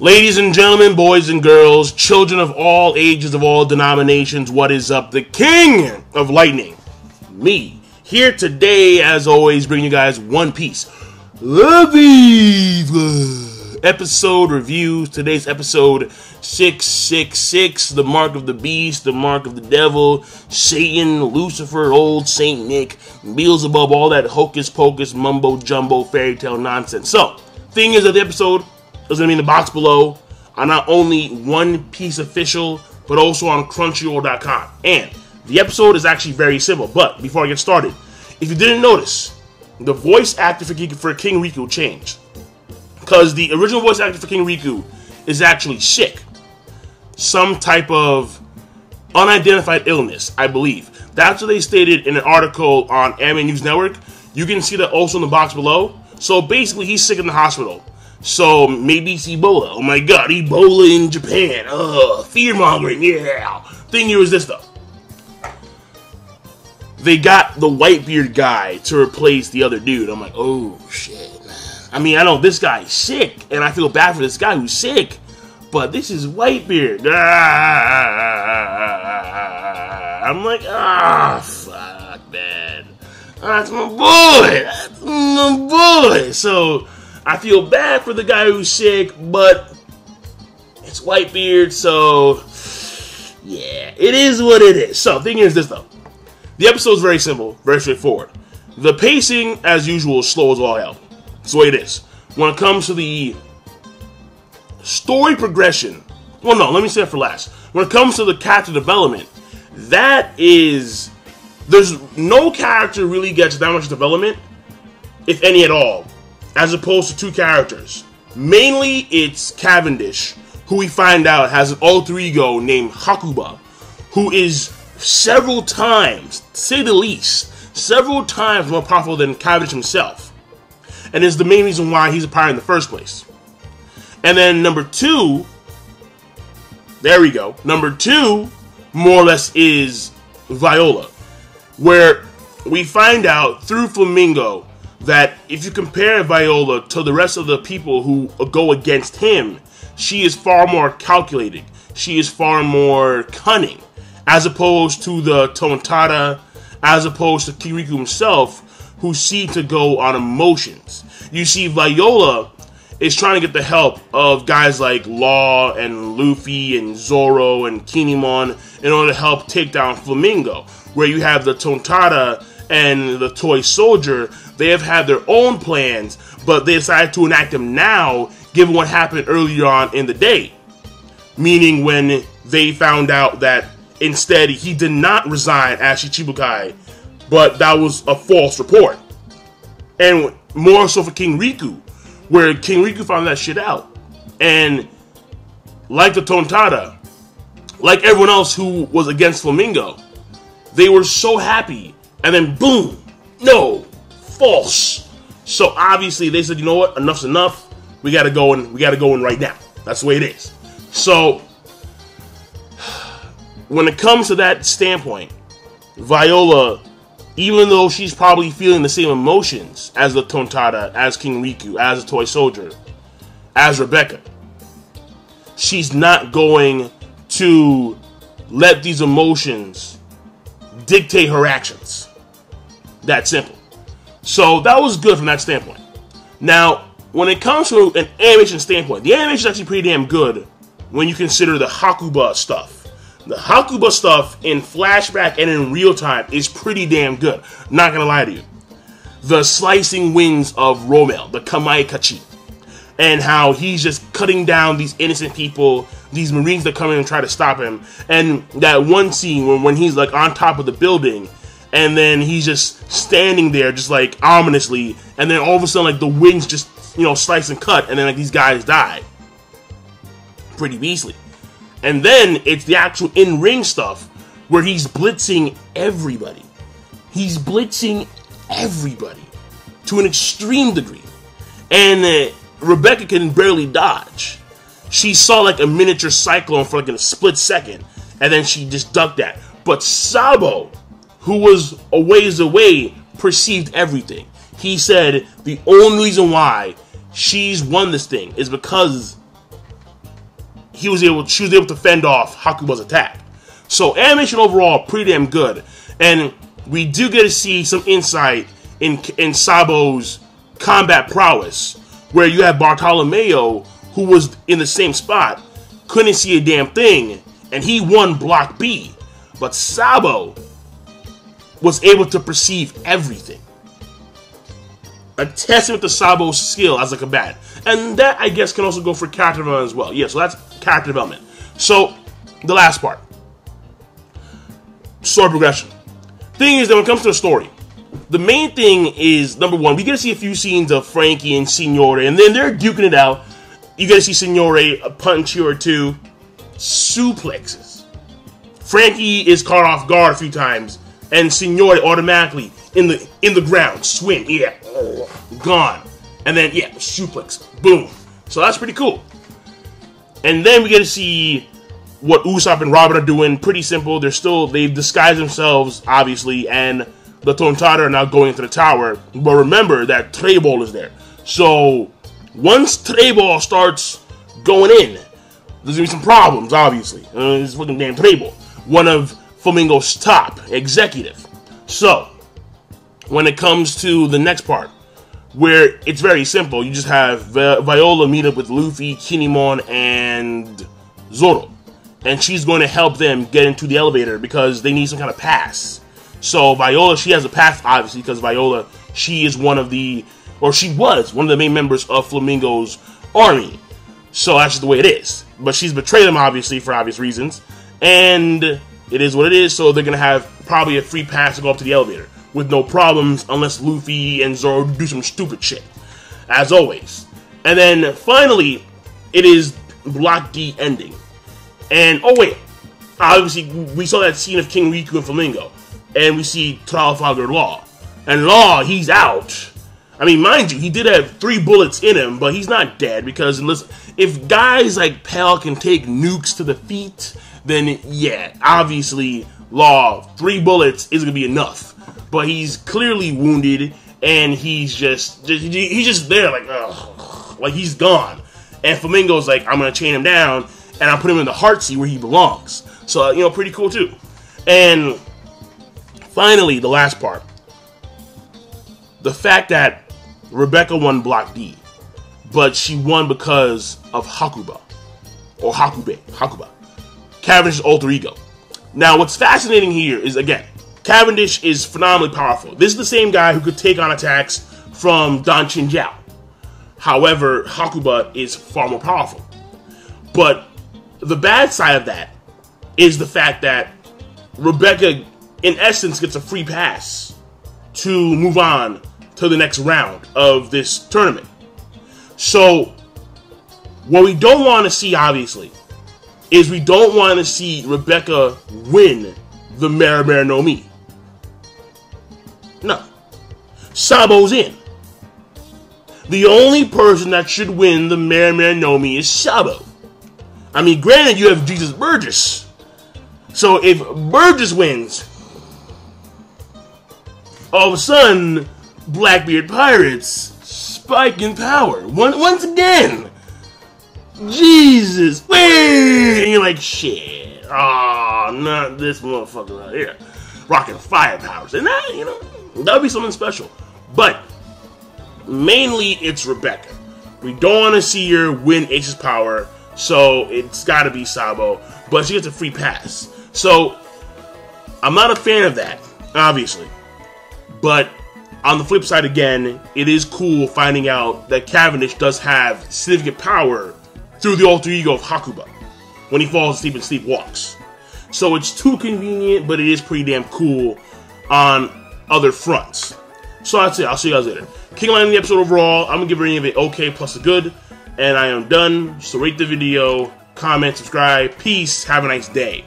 Ladies and gentlemen, boys and girls, children of all ages, of all denominations, what is up? The King of Lightning, me, here today, as always, bringing you guys One Piece episode reviews. Today's episode 666, the mark of the beast, the mark of the devil, Satan, Lucifer, old Saint Nick, Beelzebub, all that hocus pocus, mumbo jumbo, fairy tale nonsense. So, thing is that the episode is going to be in the box below on not only One Piece Official, but also on Crunchyroll.com. And the episode is actually very simple. But before I get started, if you didn't notice, the voice actor for King Riku changed. Because the original voice actor for King Riku is actually sick. Some type of unidentified illness, I believe. That's what they stated in an article on Anime News Network. You can see that also in the box below. So basically, he's sick in the hospital. So, maybe it's Ebola. Oh my god, Ebola in Japan. Fear-mongering, yeah. Thing here is this, though. They got the Whitebeard guy to replace the other dude. I'm like, oh, shit, man. I mean, I know this guy's sick, and I feel bad for this guy who's sick. But this is Whitebeard. I'm like, fuck, man. That's my boy. That's my boy. So, I feel bad for the guy who's sick, but it's Whitebeard, so yeah, it is what it is. So, thing is this, though. The episode's very simple, very straightforward. The pacing, as usual, is slow as all hell. That's the way it is. When it comes to the story progression, well, no, let me say that for last. When it comes to the character development, there's no character really gets that much development, if any at all, as opposed to two characters. Mainly, it's Cavendish, who we find out has an alter ego named Hakuba, who is several times, to say the least, several times more powerful than Cavendish himself. And is the main reason why he's a pirate in the first place. And then number two, there we go, number two, more or less, is Viola, where we find out through Flamingo that if you compare Viola to the rest of the people who go against him, she is far more calculated. She is far more cunning, as opposed to the Tontada, as opposed to Kirikou himself, who seem to go on emotions. You see, Viola is trying to get the help of guys like Law and Luffy and Zoro and Kinemon in order to help take down Flamingo, where you have the Tontada and the Toy Soldier. They have had their own plans, but they decided to enact them now, given what happened earlier on in the day. Meaning when they found out that instead he did not resign as Shichibukai, but that was a false report. And more so for King Riku, where King Riku found that shit out. And like the Tontada, like everyone else who was against Flamingo, they were so happy, and then boom, no, false. So obviously they said, you know what, enough's enough. We gotta go in right now. That's the way it is. So when it comes to that standpoint, Viola, even though she's probably feeling the same emotions as the Tontada, as King Riku, as the Toy Soldier, as Rebecca, she's not going to let these emotions dictate her actions. That simple. So that was good from that standpoint. Now, when it comes to an animation standpoint, the animation is actually pretty damn good when you consider the Hakuba stuff. The Hakuba stuff in flashback and in real time is pretty damn good. Not gonna lie to you. The slicing wings of Rommel, the Kamaikachi, and how he's just cutting down these innocent people, these Marines that come in and try to stop him. And that one scene when he's like on top of the building, and then he's just standing there just like ominously, and then all of a sudden like the wings just, you know, slice and cut, and then like these guys die. Pretty beastly. And then it's the actual in-ring stuff where he's blitzing everybody. He's blitzing everybody to an extreme degree. And Rebecca can barely dodge. She saw like a miniature cyclone for like in a split second, and then she just ducked that. But Sabo, who was a ways away, perceived everything. He said the only reason why she's won this thing is because she was able to fend off Hakuba's attack. So animation overall pretty damn good, and we do get to see some insight in Sabo's combat prowess, where you have Bartolomeo, who was in the same spot, couldn't see a damn thing, and he won Block B, but Sabo was able to perceive everything. A testament to Sabo's skill as a combatant. And that, I guess, can also go for character development as well. Yeah, so that's character development. So, the last part. Story progression. Thing is that when it comes to the story, the main thing is, number one, we get to see a few scenes of Frankie and Signore, and then they're duking it out. You get to see Signore a punch here or two, suplexes. Frankie is caught off guard a few times, and Signore automatically in the ground, swing, yeah, gone. And then, yeah, suplex, boom. So that's pretty cool. And then we get to see what Usopp and Robin are doing. Pretty simple. They've disguised themselves, obviously, and the Tontatta are now going into the tower. But remember that Trebol is there. So once Trebol starts going in, there's gonna be some problems, obviously. This fucking damn Trebol, one of Flamingo's top executive. So when it comes to the next part, where it's very simple, you just have Viola meet up with Luffy, Kinemon, and Zoro. And she's going to help them get into the elevator because they need some kind of pass. So Viola, she has a pass, obviously, because Viola, she is one of the, or she was one of the main members of Flamingo's army. So that's just the way it is. But she's betrayed them, obviously, for obvious reasons. And it is what it is, so they're going to have probably a free pass to go up to the elevator with no problems, unless Luffy and Zoro do some stupid shit, as always. And then, finally, it is Block D ending. And, oh wait, obviously, we saw that scene of King Riku and Flamingo, and we see Trafalgar Law. And Law, he's out. I mean, mind you, he did have 3 bullets in him, but he's not dead, because, listen, if guys like Pell can take nukes to the feet, then, yeah, obviously, Law, 3 bullets isn't going to be enough. But he's clearly wounded, and he's just there, like, ugh, like he's gone. And Flamingo's like, I'm gonna chain him down, and I'll put him in the heart sea where he belongs. So, you know, pretty cool too. And finally, the last part, the fact that Rebecca won Block D, but she won because of Hakuba, or Hakuba, Cavendish's alter ego. Now, what's fascinating here is, again, Cavendish is phenomenally powerful. This is the same guy who could take on attacks from Don Chinjiao. However, Hakuba is far more powerful. But the bad side of that is the fact that Rebecca, in essence, gets a free pass to move on to the next round of this tournament. So, what we don't want to see, obviously, is we don't want to see Rebecca win the Mera no Mi. No. Sabo's in. The only person that should win the Mera no Mi is Sabo. I mean, granted, you have Jesus Burgess. So if Burgess wins, all of a sudden, Blackbeard Pirates spike in power. Once again. Jesus. Wait! And you're like, shit. Oh, not this motherfucker right here. Rocking fire powers. And that, you know, that would be something special. But mainly it's Rebecca. We don't want to see her win Ace's power, so it's got to be Sabo. But she gets a free pass. So I'm not a fan of that, obviously. But on the flip side, again, it is cool finding out that Cavendish does have significant power through the alter ego of Hakuba when he falls asleep and sleepwalks. So it's too convenient, but it is pretty damn cool on other fronts. So that's it. I'll see you guys later. King Lion in the episode overall, I'm going to give rating of it okay plus a good. And I am done. So rate the video, comment, subscribe. Peace. Have a nice day.